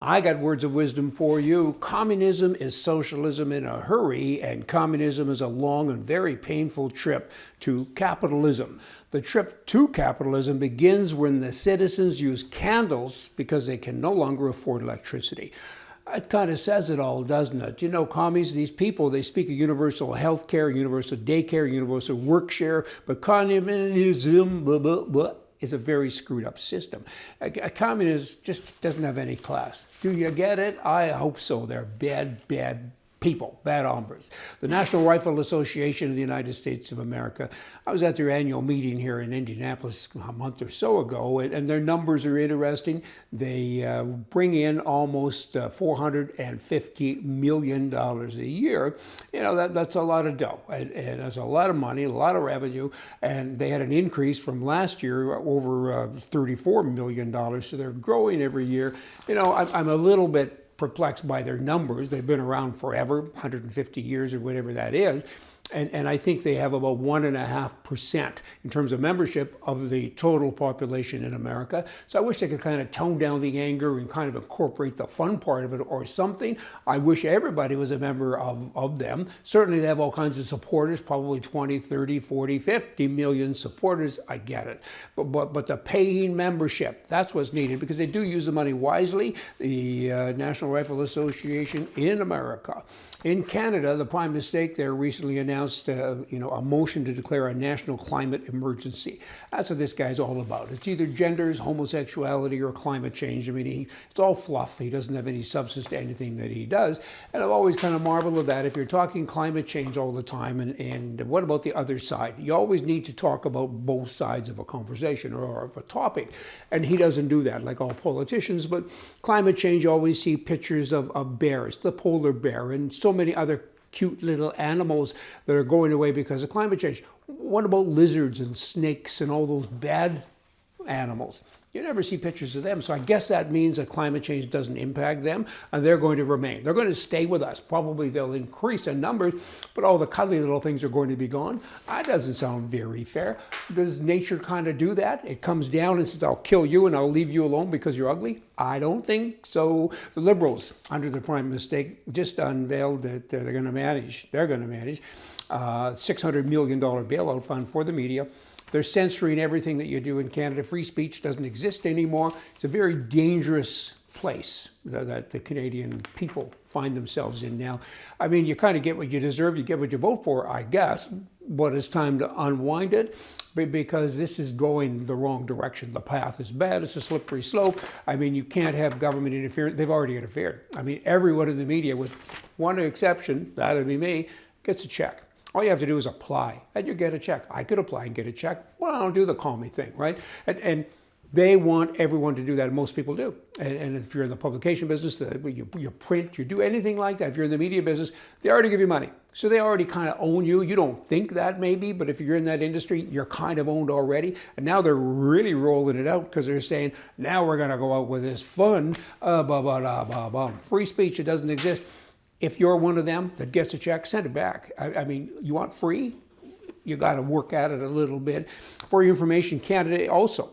I got words of wisdom for you. Communism is socialism in a hurry, and communism is a long and very painful trip to capitalism. The trip to capitalism begins when the citizens use candles because they can no longer afford electricity. It kind of says it all, doesn't it? You know, commies, these people, they speak of universal health care, universal daycare, universal work share, but communism, blah, blah, blah, is a very screwed up system. A communist just doesn't have any class. Do you get it? I hope so. They're bad, bad people, bad hombres. The National Rifle Association of the United States of America, I was at their annual meeting here in Indianapolis a month or so ago, and their numbers are interesting. They bring in almost $450 million a year. You know, that's a lot of dough, and that's a lot of money, a lot of revenue, and they had an increase from last year over $34 million, so they're growing every year. You know, I'm a little bit perplexed by their numbers. They've been around forever, 150 years or whatever that is. And I think they have about 1.5% in terms of membership of the total population in America. So I wish they could kind of tone down the anger and kind of incorporate the fun part of it or something. I wish everybody was a member of them. Certainly they have all kinds of supporters, probably 20, 30, 40, 50 million supporters. I get it. But the paying membership, that's what's needed, because they do use the money wisely. The National Rifle Association in America. In Canada, the prime mistake there recently announced a motion to declare a national climate emergency. That's what this guy's all about. It's either genders, homosexuality, or climate change. I mean, it's all fluff. He doesn't have any substance to anything that he does. And I've always kind of marveled at that. If you're talking climate change all the time, and what about the other side? You always need to talk about both sides of a conversation or of a topic. And he doesn't do that, like all politicians. But climate change, you always see pictures of bears, the polar bear, and so many other cute little animals that are going away because of climate change. What about lizards and snakes and all those bad animals? You never see pictures of them. So I guess that means that climate change doesn't impact them, and they're going to remain. They're going to stay with us. Probably they'll increase in numbers, but all the cuddly little things are going to be gone. That doesn't sound very fair. Does nature kind of do that? It comes down and says, I'll kill you and I'll leave you alone because you're ugly? I don't think so. The Liberals, under the prime mistake, just unveiled that they're going to manage $600 million bailout fund for the media. They're censoring everything that you do in Canada. Free speech doesn't exist anymore. It's a very dangerous place that the Canadian people find themselves in now. I mean, you kind of get what you deserve, you get what you vote for, I guess, but it's time to unwind it because this is going the wrong direction. The path is bad, it's a slippery slope. I mean, you can't have government interference. They've already interfered. I mean, everyone in the media, with one exception, that'd be me, gets a check. All you have to do is apply, and you get a check. I could apply and get a check. Well, I don't do the call me thing, right? And they want everyone to do that, and most people do. And if you're in the publication business, you print, you do anything like that. If you're in the media business, they already give you money. So they already kind of own you. You don't think that maybe, but if you're in that industry, you're kind of owned already. And now they're really rolling it out because they're saying, now we're going to go out with this fun, free speech, it doesn't exist. If you're one of them that gets a check, send it back. I mean, you want free? You got to work at it a little bit. For your information, Canada also,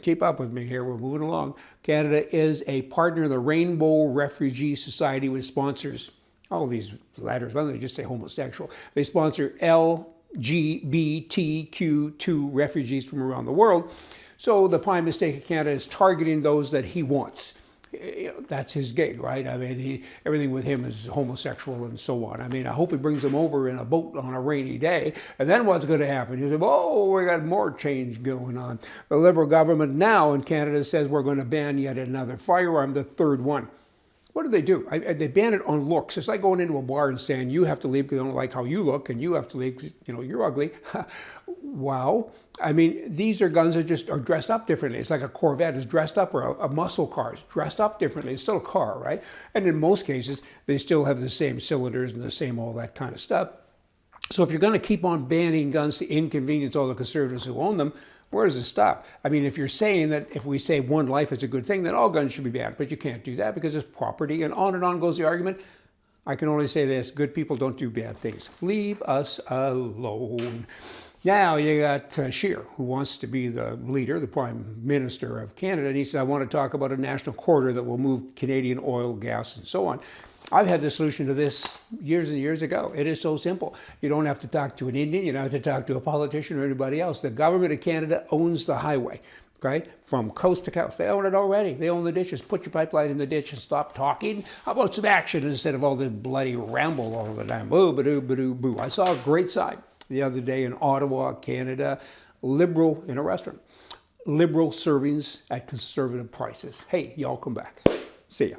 keep up with me here, we're moving along. Canada is a partner of the Rainbow Refugee Society, which sponsors all these letters. Why don't they just say homosexual? They sponsor LGBTQ2 refugees from around the world. So the prime mistake of Canada is targeting those that he wants. That's his gig, right? I mean, everything with him is homosexual and so on. I mean, I hope he brings them over in a boat on a rainy day. And then what's going to happen? You say, oh, we got more change going on. The Liberal government now in Canada says we're going to ban yet another firearm, the third one. What do? They ban it on looks. It's like going into a bar and saying, you have to leave because I don't like how you look, and you have to leave because, you're ugly. Wow. I mean, these are guns that just are dressed up differently. It's like a Corvette is dressed up, or a muscle car is dressed up differently. It's still a car, right? And in most cases, they still have the same cylinders and the same all that kind of stuff. So if you're going to keep on banning guns to inconvenience all the conservatives who own them, where does it stop? I mean, if you're saying that if we say one life is a good thing, then all guns should be banned. But you can't do that because it's property, and on goes the argument. I can only say this: good people don't do bad things. Leave us alone. Now you got Scheer, who wants to be the leader, the Prime Minister of Canada, and he said, I want to talk about a national corridor that will move Canadian oil, gas, and so on. I've had the solution to this years and years ago. It is so simple. You don't have to talk to an Indian, you don't have to talk to a politician or anybody else. The government of Canada owns the highway, okay, from coast to coast. They own it already. They own the ditches. Put your pipeline in the ditch and stop talking. How about some action instead of all this bloody ramble all the time? Boo, ba-doo, ba-doo, boo. I saw a great sign the other day in Ottawa, Canada, liberal in a restaurant. Liberal servings at conservative prices. Hey, y'all come back. See ya.